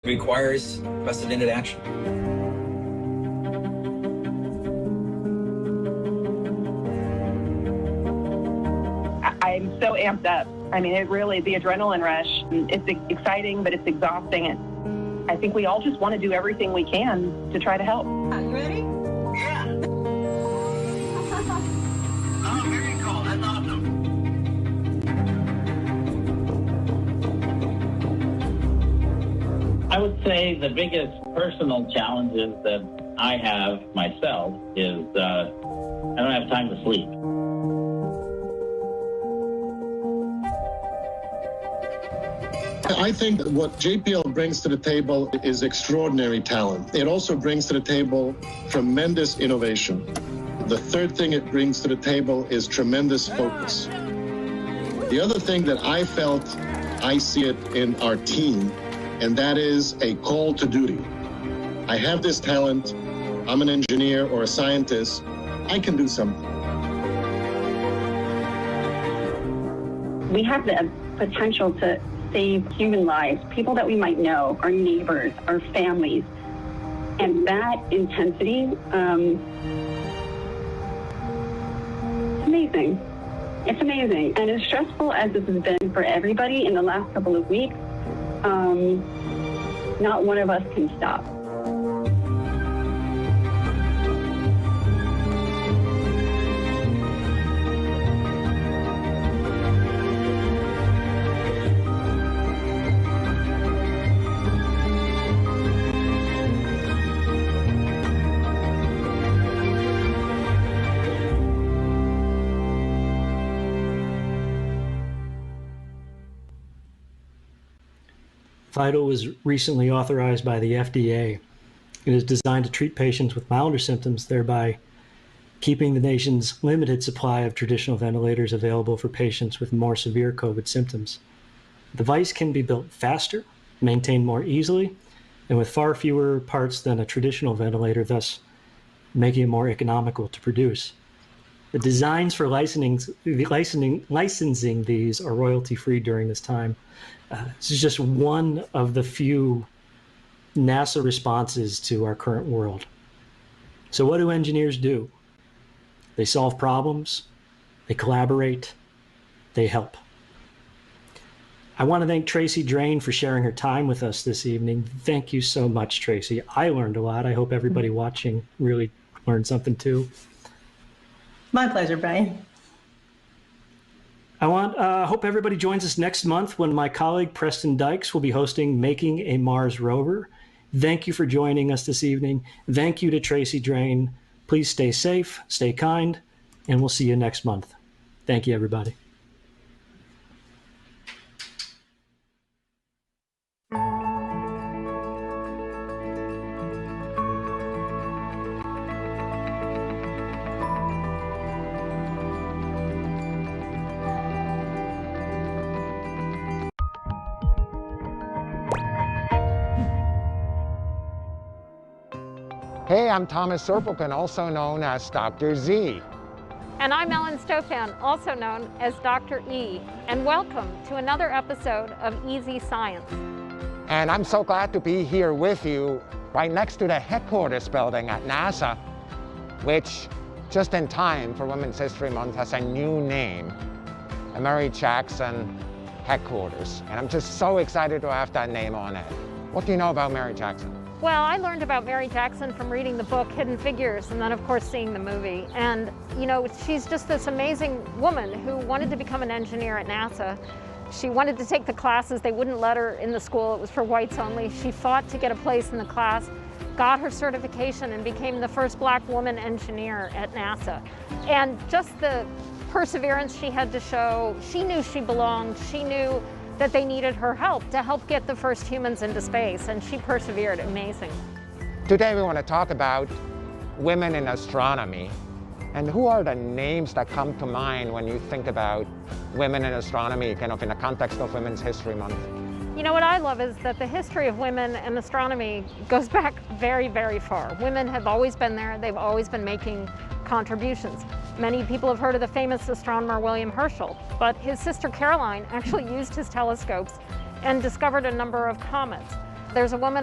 requires precedented action. I'm so amped up. I mean, the adrenaline rush, it's exciting, but it's exhausting. And I think we all just want to do everything we can to try to help. You ready? Yeah. Oh, very cool. That's awesome. I would say the biggest personal challenges that I have myself is I don't have time to sleep. I think that what JPL brings to the table is extraordinary talent. It also brings to the table tremendous innovation. The third thing it brings to the table is tremendous focus. The other thing that I felt, I see it in our team, and that is a call to duty. I have this talent, I'm an engineer or a scientist, I can do something. We have the potential to save human lives, people that we might know, our neighbors, our families. And that intensity, it's amazing. It's amazing. And as stressful as this has been for everybody in the last couple of weeks, not one of us can stop. Fido was recently authorized by the FDA. It is designed to treat patients with milder symptoms, thereby keeping the nation's limited supply of traditional ventilators available for patients with more severe COVID symptoms. The device can be built faster, maintained more easily, and with far fewer parts than a traditional ventilator, thus making it more economical to produce. The designs for licensing these are royalty-free during this time. This is just one of the few NASA responses to our current world. So what do engineers do? They solve problems, they collaborate, they help. I want to thank Tracy Drain for sharing her time with us this evening. Thank you so much, Tracy. I learned a lot. I hope everybody watching really learned something too. My pleasure, Brian. I hope everybody joins us next month when my colleague Preston Dykes will be hosting Making a Mars Rover. Thank you for joining us this evening. Thank you to Tracy Drain. Please stay safe, stay kind, and we'll see you next month. Thank you, everybody. Hey, I'm Thomas Serpelkin, also known as Dr. Z. And I'm Ellen Stofan, also known as Dr. E. And welcome to another episode of Easy Science. And I'm so glad to be here with you right next to the headquarters building at NASA, which just in time for Women's History Month has a new name, the Mary Jackson Headquarters. And I'm just so excited to have that name on it. What do you know about Mary Jackson? Well, I learned about Mary Jackson from reading the book Hidden Figures and then, of course, seeing the movie. And, you know, she's just this amazing woman who wanted to become an engineer at NASA. She wanted to take the classes. They wouldn't let her in the school. It was for whites only. She fought to get a place in the class, got her certification, and became the first Black woman engineer at NASA. And just the perseverance she had to show, she knew she belonged. She knew that they needed her help to help get the first humans into space, and she persevered. Amazing. Today we want to talk about women in astronomy. And who are the names that come to mind when you think about women in astronomy, kind of in the context of Women's History Month? You know, what I love is that the history of women in astronomy goes back very, very far. Women have always been there. They've always been making contributions. Many people have heard of the famous astronomer William Herschel, but his sister Caroline actually used his telescopes and discovered a number of comets. There's a woman